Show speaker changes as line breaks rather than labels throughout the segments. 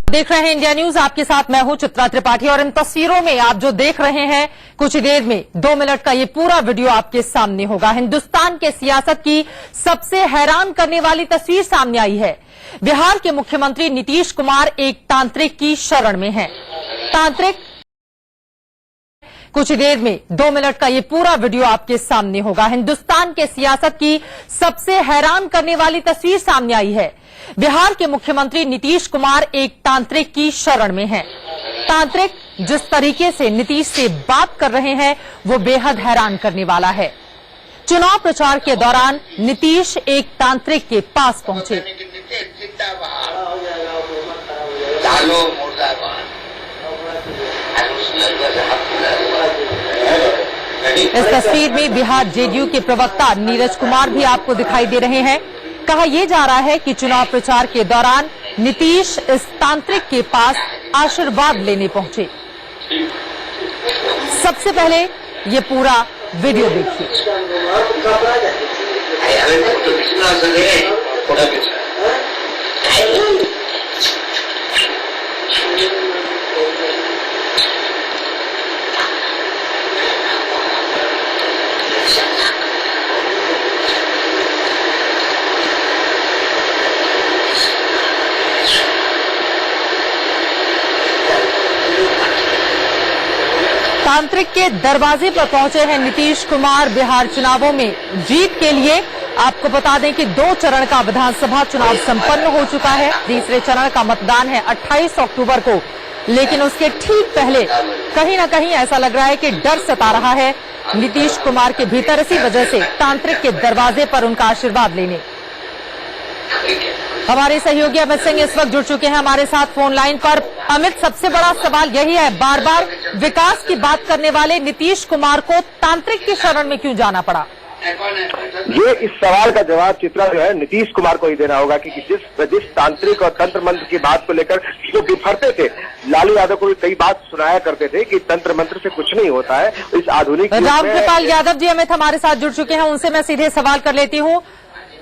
देख रहे हैं इंडिया न्यूज। आपके साथ मैं हूं चित्रा त्रिपाठी और इन तस्वीरों में आप जो देख रहे हैं कुछ देर में 2 मिनट का ये पूरा वीडियो आपके सामने होगा। हिंदुस्तान के सियासत की सबसे हैरान करने वाली तस्वीर सामने आई है। बिहार के मुख्यमंत्री नीतीश कुमार एक तांत्रिक की शरण में हैं। तांत्रिक कुछ देर में 2 मिनट का ये पूरा वीडियो आपके सामने होगा। हिंदुस्तान के सियासत की सबसे हैरान करने वाली तस्वीर सामने आई है। बिहार के मुख्यमंत्री नीतीश कुमार एक तांत्रिक की शरण में हैं। तांत्रिक जिस तरीके से नीतीश से बात कर रहे हैं वो बेहद हैरान करने वाला है। चुनाव प्रचार के दौरान नीतीश एक तांत्रिक के पास पहुंचे। इस तस्वीर में बिहार जेडीयू के प्रवक्ता नीरज कुमार भी आपको दिखाई दे रहे हैं। कहा यह जा रहा है कि चुनाव प्रचार के दौरान नीतीश इस तांत्रिक के पास आशीर्वाद लेने पहुंचे। सबसे पहले ये पूरा वीडियो देखिए। तांत्रिक के दरवाजे पर पहुंचे हैं नीतीश कुमार। बिहार चुनावों में जीत के लिए आपको बता दें कि 2 चरण का विधानसभा चुनाव संपन्न हो चुका है। तीसरे चरण का मतदान है 28 अक्टूबर को, लेकिन उसके ठीक पहले कहीं ना कहीं ऐसा लग रहा है कि डर सता रहा है नीतीश कुमार के भीतर। इसी वजह से तांत्रिक के दरवाजे पर उनका आशीर्वाद लेने हमारे सहयोगी अमित सिंह इस वक्त जुड़ चुके हैं हमारे साथ फोन लाइन पर। अमित, सबसे बड़ा सवाल यही है, बार बार विकास की बात करने वाले नीतीश कुमार को तांत्रिक की शरण में क्यों जाना पड़ा?
ये इस सवाल का जवाब चित्रा जो है नीतीश कुमार को ही देना होगा कि जिस तांत्रिक और तंत्र मंत्र की बात को लेकर जो बिफरते थे, लालू यादव को भी कई बात सुनाया करते थे कि तंत्र मंत्र से कुछ नहीं होता है। इस आधुनिक
रामकृपाल यादव जी अमित हमारे साथ जुड़ चुके हैं, उनसे मैं सीधे सवाल कर लेती हूँ।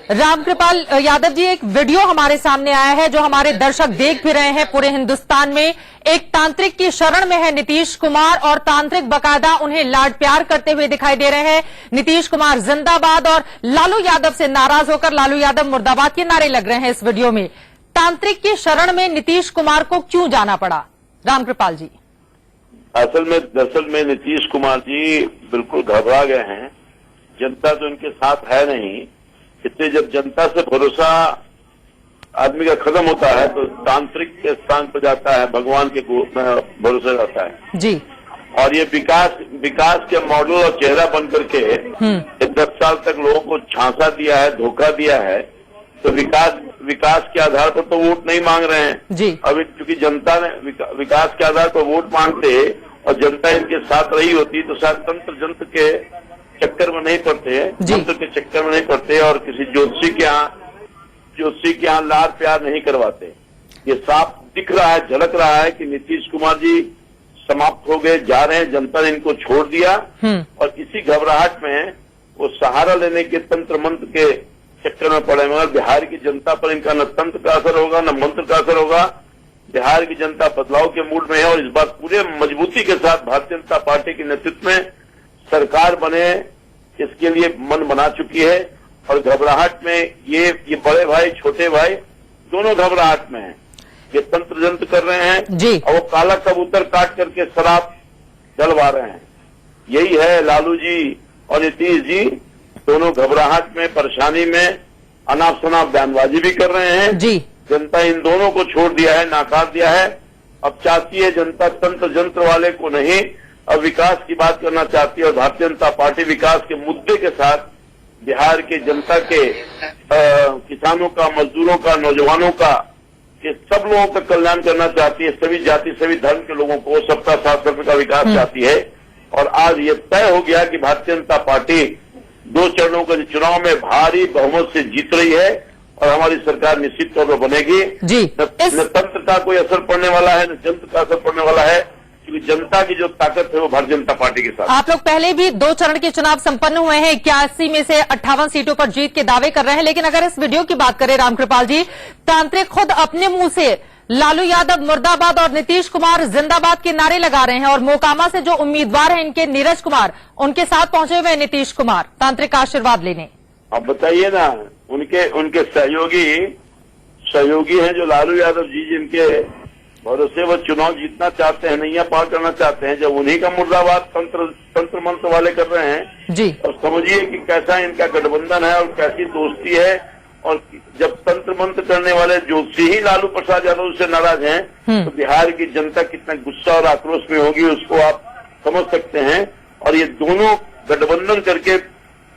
रामकृपाल यादव जी, एक वीडियो हमारे सामने आया है जो हमारे दर्शक देख भी रहे हैं पूरे हिंदुस्तान में। एक तांत्रिक की शरण में है नीतीश कुमार और तांत्रिक बकायदा उन्हें लाड प्यार करते हुए दिखाई दे रहे हैं। नीतीश कुमार जिंदाबाद और लालू यादव से नाराज होकर लालू यादव मुर्दाबाद के नारे लग रहे हैं इस वीडियो में। तांत्रिक की शरण में नीतीश कुमार को क्यों जाना पड़ा? रामकृपाल जी।
दरअसल में नीतीश कुमार जी बिल्कुल घबरा गए हैं। जनता तो उनके साथ है नहीं। इसलिए जब जनता से भरोसा आदमी का खत्म होता है तो तांत्रिक के स्थान पर जाता है, भगवान के भरोसे जाता है
जी।
और ये विकास के मॉडल और चेहरा बन करके 10 साल तक लोगों को झांसा दिया है, धोखा दिया है। तो विकास के आधार पर तो वोट नहीं मांग रहे हैं
जी।
अभी, क्योंकि जनता ने विकास के आधार पर वोट मांगते और जनता इनके साथ रही होती तो शायद तंत्र जंत्र के चक्कर में नहीं पड़ते, मंत्र के चक्कर में नहीं पड़ते और किसी ज्योतिषी के यहाँ लाड प्यार नहीं करवाते। ये साफ दिख रहा है, झलक रहा है कि नीतीश कुमार जी समाप्त हो गए, जा रहे हैं, जनता ने इनको छोड़ दिया और इसी घबराहट में वो सहारा लेने के तंत्र मंत्र के चक्कर में पड़े। मगर बिहार की जनता पर इनका न तंत्र का असर होगा न मंत्र का असर होगा। बिहार की जनता बदलाव के मूड में है और इस बार पूरे मजबूती के साथ भारतीय जनता पार्टी के नेतृत्व में सरकार बने, इसके लिए मन बना चुकी है। और घबराहट में ये बड़े भाई छोटे भाई दोनों घबराहट में हैं। ये तंत्र जंत्र कर रहे हैं
जी।
और वो काला कबूतर काट करके शराब डलवा रहे हैं। यही है, लालू जी और नीतीश जी दोनों घबराहट में, परेशानी में अनाप शनाप बयानबाजी भी कर रहे हैं
जी।
जनता इन दोनों को छोड़ दिया है, नाकार दिया है। अब चाहती है जनता तंत्र जंत्र वाले को नहीं, अब विकास की बात करना चाहती है और भारतीय जनता पार्टी विकास के मुद्दे के साथ बिहार के जनता के किसानों का, मजदूरों का, नौजवानों का, ये सब लोगों का कल्याण करना चाहती है। सभी जाति सभी धर्म के लोगों को सबका साथ सबका का विकास चाहती है। और आज ये तय हो गया कि भारतीय जनता पार्टी 2 चरणों के चुनाव में भारी बहुमत से जीत रही है और हमारी सरकार निश्चित तौर पर बनेगी
जी।
न तंत्र का कोई असर पड़ने वाला है, न जंत्र का असर पड़ने वाला है, क्योंकि जनता की जो ताकत है वो भारतीय जनता पार्टी के साथ।
आप लोग पहले भी 2 चरण के चुनाव संपन्न हुए हैं, 81 में से 58 सीटों पर जीत के दावे कर रहे हैं। लेकिन अगर इस वीडियो की बात करें रामकृपाल जी, तांत्रिक खुद अपने मुंह से लालू यादव मुर्दाबाद और नीतीश कुमार जिंदाबाद के नारे लगा रहे हैं और मोकामा से जो उम्मीदवार हैं इनके नीरज कुमार, उनके साथ पहुंचे हुए नीतीश कुमार तांत्रिक का आशीर्वाद लेने।
अब बताइए ना, उनके सहयोगी हैं जो लालू यादव जी, जिनके भरोसे वो चुनाव जीतना चाहते हैं, नैया पार करना चाहते हैं, जब उन्हीं का मुर्दाबाद तंत्र मंत्र वाले कर रहे हैं
जी।
और समझिए कि कैसा इनका गठबंधन है और कैसी दोस्ती है। और जब तंत्र मंत्र करने वाले जोशी ही लालू प्रसाद यादव से नाराज हैं, तो बिहार की जनता कितना गुस्सा और आक्रोश में होगी उसको आप समझ सकते हैं। और ये दोनों गठबंधन करके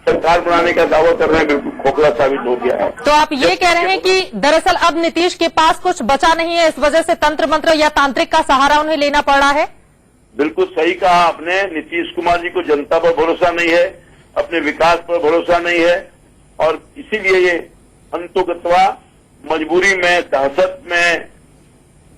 सरकार बनाने का दावा कर रहे हैं, बिल्कुल खोखला साबित हो गया है।
तो आप ये कह रहे हैं कि दरअसल अब नीतीश के पास कुछ बचा नहीं है, इस वजह से तंत्र मंत्र या तांत्रिक का सहारा उन्हें लेना पड़ रहा है?
बिल्कुल सही कहा आपने। नीतीश कुमार जी को जनता पर भरोसा नहीं है, अपने विकास पर भरोसा नहीं है और इसीलिए ये अंतोगत्वा मजबूरी में, दहशत में,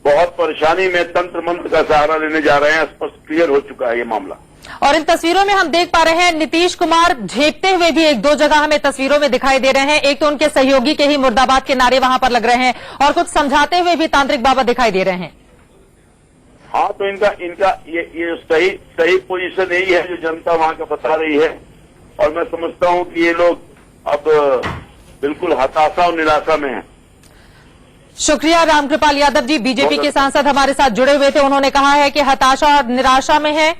बहुत परेशानी में तंत्र मंत्र का सहारा लेने जा रहे हैं। स्पष्ट क्लियर हो चुका है ये मामला।
और इन तस्वीरों में हम देख पा रहे हैं नीतीश कुमार झेपते हुए भी एक दो जगह हमें तस्वीरों में दिखाई दे रहे हैं। एक तो उनके सहयोगी के ही मुर्दाबाद के नारे वहां पर लग रहे हैं और कुछ समझाते हुए भी तांत्रिक बाबा दिखाई दे रहे हैं।
हाँ, तो इनका ये सही पोजीशन यही है जो जनता वहां का बता रही है। और मैं समझता हूं कि ये लोग अब बिल्कुल हताशा और निराशा में है।
शुक्रिया रामकृपाल यादव जी, बीजेपी के सांसद हमारे साथ जुड़े हुए थे। उन्होंने कहा है कि हताशा और निराशा में है।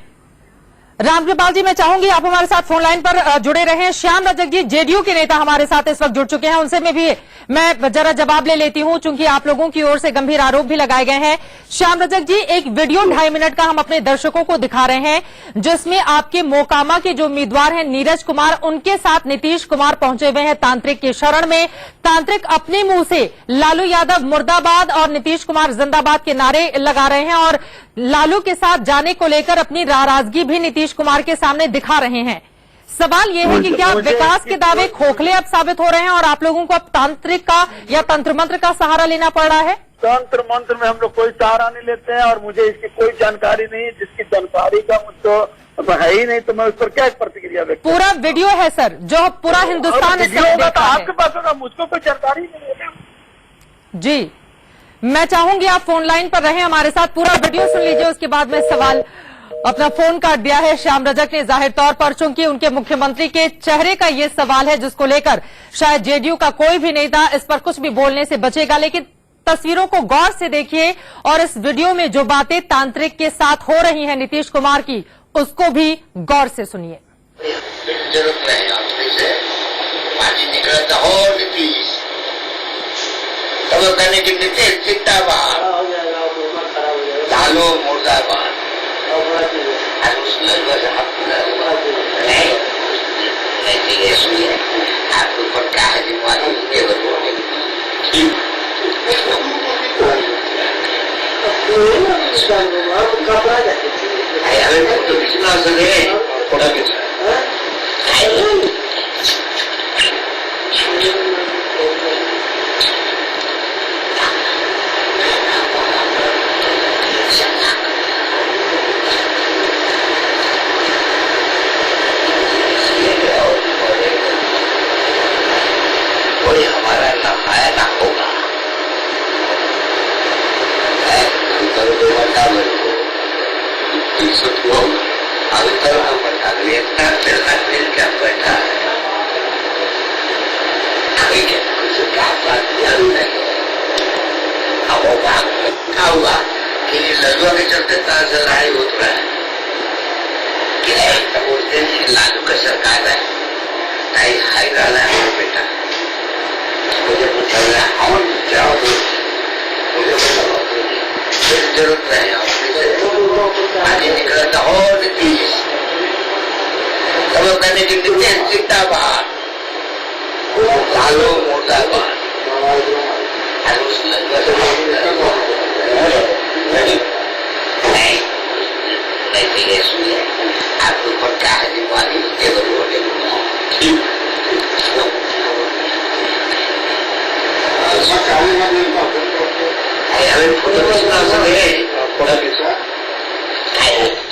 रामकृपाल जी, मैं चाहूंगी आप हमारे साथ फोन लाइन पर जुड़े रहें। श्याम रजक जी जेडीयू के नेता हमारे साथ इस वक्त जुड़ चुके हैं, उनसे मैं भी जरा जवाब ले लेती हूं, चूंकि आप लोगों की ओर से गंभीर आरोप भी लगाए गए हैं। श्याम रजक जी, एक वीडियो 2.5 मिनट का हम अपने दर्शकों को दिखा रहे हैं जिसमें आपके मोकामा के जो उम्मीदवार हैं नीरज कुमार, उनके साथ नीतीश कुमार पहुंचे हुए हैं तांत्रिक की शरण में। तांत्रिक अपने मुंह से लालू यादव मुर्दाबाद और नीतीश कुमार जिंदाबाद के नारे लगा रहे हैं और लालू के साथ जाने को लेकर अपनी नाराजगी भी नीतीश कुमार के सामने दिखा रहे हैं। सवाल यह है कि क्या विकास के दावे खोखले अब साबित हो रहे हैं और आप लोगों को अब तांत्रिक का या तंत्र मंत्र का सहारा लेना पड़ रहा है?
तंत्र मंत्र में हम लोग कोई सहारा नहीं लेते हैं और मुझे इसकी कोई जानकारी नहीं है। जिसकी जानकारी का मुझको है ही नहीं तो मैं उस पर क्या प्रतिक्रिया व्यक्त।
पूरा वीडियो है सर, जो पूरा हिंदुस्तान इस समय देख रहा है।
आपके पास होगा, मुझको कोई जानकारी नहीं है
जी। मैं चाहूंगी आप फोन लाइन पर रहें हमारे साथ, पूरा वीडियो सुन लीजिए, उसके बाद में सवाल। अपना फोन काट दिया है श्याम रजक ने जाहिर तौर पर, चूंकि उनके मुख्यमंत्री के चेहरे का ये सवाल है जिसको लेकर शायद जेडीयू का कोई भी नेता इस पर कुछ भी बोलने से बचेगा। लेकिन तस्वीरों को गौर से देखिए और इस वीडियो में जो बातें तांत्रिक के साथ हो रही हैं नीतीश कुमार की, उसको भी गौर से सुनिए।
लालू मुर्दाबाद आपके ऊपर क्या है फोटो खींचना थोड़ा लड़ुआ के चलते लड़ाई हो रहा है कि बोलते हैं लालू का सरकार है, नहीं हाई डाला है बेटा। मुझे पूछा गया और क्या मुझे जरूरत नहीं आगे निकला था और नीतीश सब लोग कहने की नीतीश जिंदाबाद, लालू मुर्दाबाद। आपके ऊपर क्या है फोटो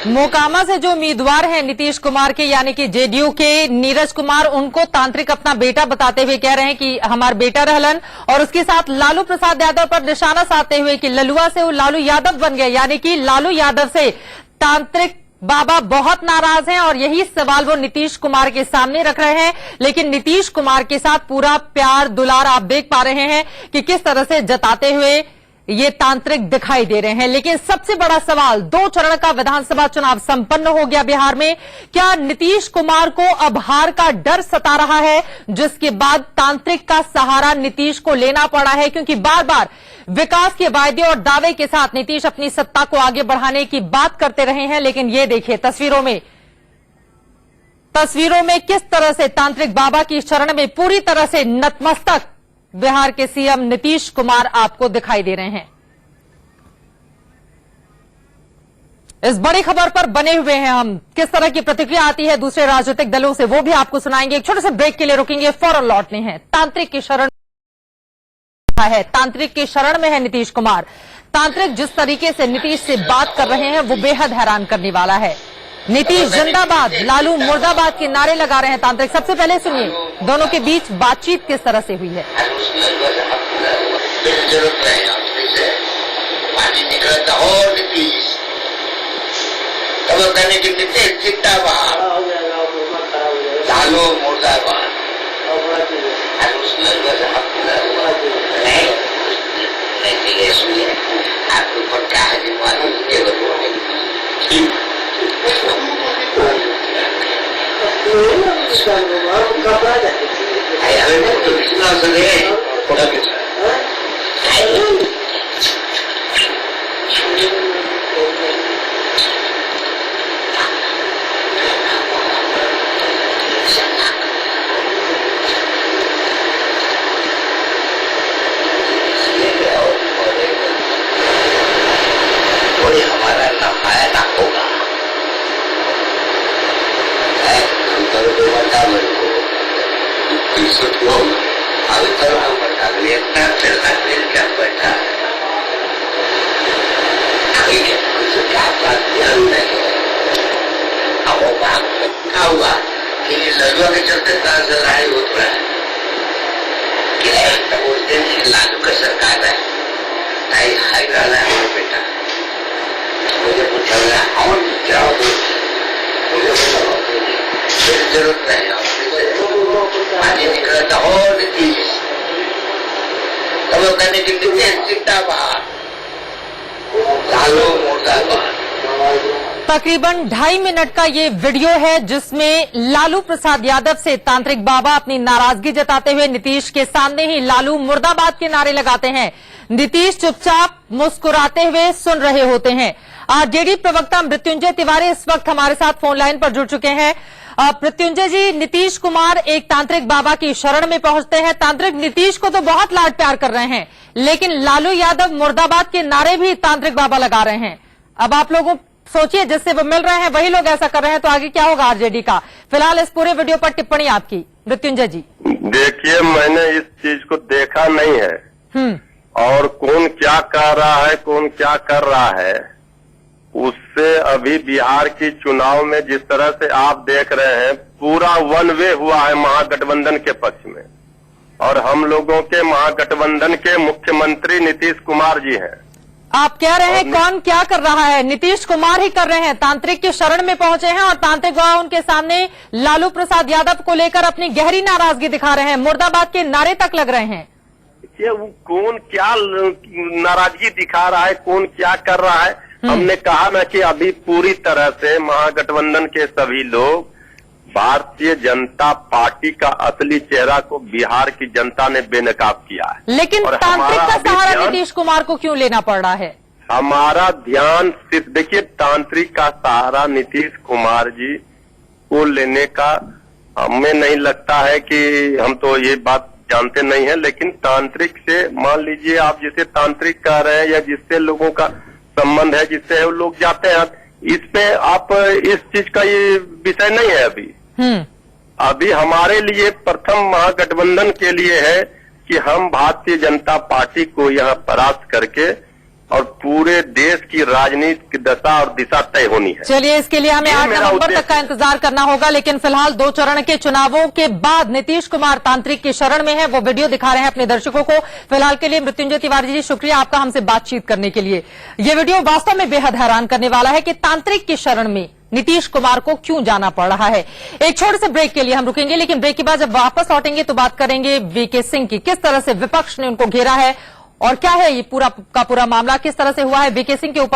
मोकामा से जो उम्मीदवार हैं नीतीश कुमार के यानी कि जेडीयू के नीरज कुमार, उनको तांत्रिक अपना बेटा बताते हुए कह रहे हैं कि हमारा बेटा रहलन, और उसके साथ लालू प्रसाद यादव पर निशाना साधते हुए कि ललुआ से वो लालू यादव बन गए, यानी कि लालू यादव से तांत्रिक बाबा बहुत नाराज हैं और यही सवाल वो नीतीश कुमार के सामने रख रहे हैं। लेकिन नीतीश कुमार के साथ पूरा प्यार दुलार आप देख पा रहे हैं कि किस तरह से जताते हुए ये तांत्रिक दिखाई दे रहे हैं। लेकिन सबसे बड़ा सवाल, 2 चरण का विधानसभा चुनाव संपन्न हो गया बिहार में, क्या नीतीश कुमार को अब हार का डर सता रहा है, जिसके बाद तांत्रिक का सहारा नीतीश को लेना पड़ा है? क्योंकि बार बार विकास के वायदे और दावे के साथ नीतीश अपनी सत्ता को आगे बढ़ाने की बात करते रहे हैं, लेकिन ये देखिए तस्वीरों में किस तरह से तांत्रिक बाबा की शरण में पूरी तरह से नतमस्तक बिहार के सीएम नीतीश कुमार आपको दिखाई दे रहे हैं। इस बड़ी खबर पर बने हुए हैं हम। किस तरह की प्रतिक्रिया आती है दूसरे राजनीतिक दलों से, वो भी आपको सुनाएंगे। एक छोटे से ब्रेक के लिए रुकेंगे, फौरन लौटने हैं। तांत्रिक की शरण में है नीतीश कुमार। तांत्रिक जिस तरीके से नीतीश से बात कर रहे हैं वो बेहद हैरान करने वाला है। नीतीश जिंदाबाद, लालू मुर्दाबाद के नारे लगा रहे हैं तांत्रिक। सबसे पहले सुनिए दोनों के बीच बातचीत किस तरह से हुई है।
लालू मुर्दाबाद आपके ऊपर क्या है लड़ुआ के चलते लड़ाई हो रहा है कि बोलते हैं लालू का सरकार है, नहीं हाई डाला है हमारा बेटा। मुझे पूछा गया और क्या मुझे जरूरत नहीं पानी निकला था और नीतीश तब कहने की चिंता बाहर लालू मुर्दाबाद।
तकरीबन 2.5 मिनट का ये वीडियो है जिसमें लालू प्रसाद यादव से तांत्रिक बाबा अपनी नाराजगी जताते हुए नीतीश के सामने ही लालू मुर्दाबाद के नारे लगाते हैं। नीतीश चुपचाप मुस्कुराते हुए सुन रहे होते हैं। आरजेडी प्रवक्ता मृत्युंजय तिवारी इस वक्त हमारे साथ फोन लाइन पर जुड़ चुके हैं। मृत्युंजय जी, नीतीश कुमार एक तांत्रिक बाबा की शरण में पहुंचते हैं। तांत्रिक नीतीश को तो बहुत लाड प्यार कर रहे हैं, लेकिन लालू यादव मुर्दाबाद के नारे भी तांत्रिक बाबा लगा रहे हैं। अब आप लोगों सोचिए, जिससे वो मिल रहे हैं वही लोग ऐसा कर रहे हैं, तो आगे क्या होगा आरजेडी का? फिलहाल इस पूरे वीडियो पर टिप्पणी आपकी मृत्युंजय जी।
देखिए, मैंने इस चीज को देखा नहीं है और कौन क्या कर रहा है, कौन क्या कर रहा है, उससे अभी बिहार की चुनाव में जिस तरह से आप देख रहे हैं पूरा वन वे हुआ है महागठबंधन के पक्ष में, और हम लोगों के महागठबंधन के मुख्यमंत्री नीतीश कुमार जी हैं।
आप कह रहे हैं कौन क्या कर रहा है? नीतीश कुमार ही कर रहे हैं। तांत्रिक की शरण में पहुंचे हैं और तांत्रिक बाबा उनके सामने लालू प्रसाद यादव को लेकर अपनी गहरी नाराजगी दिखा रहे हैं, मुर्दाबाद के नारे तक लग रहे हैं।
देखिए, वो कौन क्या नाराजगी दिखा रहा है, कौन क्या कर रहा है, हमने कहा ना कि अभी पूरी तरह से महागठबंधन के सभी लोग भारतीय जनता पार्टी का असली चेहरा को बिहार की जनता ने बेनकाब किया है।
लेकिन तांत्रिक का सहारा नीतीश कुमार को क्यों लेना पड़ रहा है?
हमारा ध्यान सिर्फ देखिए, तांत्रिक का सहारा नीतीश कुमार जी को लेने का हमें नहीं लगता है कि हम तो ये बात जानते नहीं है, लेकिन तांत्रिक से मान लीजिए आप जिसे तांत्रिक कह रहे हैं या जिससे लोगों का संबंध है, जिससे लोग जाते हैं, इस पे आप इस चीज का ये विषय नहीं है अभी। अभी हमारे लिए प्रथम महागठबंधन के लिए है कि हम भारतीय जनता पार्टी को यहाँ परास्त करके और पूरे देश की राजनीति की दशा और दिशा तय होनी है।
चलिए, इसके लिए हमें
ये
8
मेरा
नवंबर
उद्देश्य
तक का इंतजार करना होगा, लेकिन फिलहाल 2 चरण के चुनावों के बाद नीतीश कुमार तांत्रिक की शरण में है। वो वीडियो दिखा रहे हैं अपने दर्शकों को। फिलहाल के लिए मृत्युंजय तिवारी जी, शुक्रिया आपका हमसे बातचीत करने के लिए। ये वीडियो वास्तव में बेहद हैरान करने वाला है कि तांत्रिक की शरण में नीतीश कुमार को क्यों जाना पड़ रहा है। एक छोटे से ब्रेक के लिए हम रुकेंगे, लेकिन ब्रेक के बाद जब वापस लौटेंगे तो बात करेंगे वीके सिंह की। किस तरह से विपक्ष ने उनको घेरा है और क्या है ये पूरा का पूरा मामला, किस तरह से हुआ है वीके सिंह के ऊपर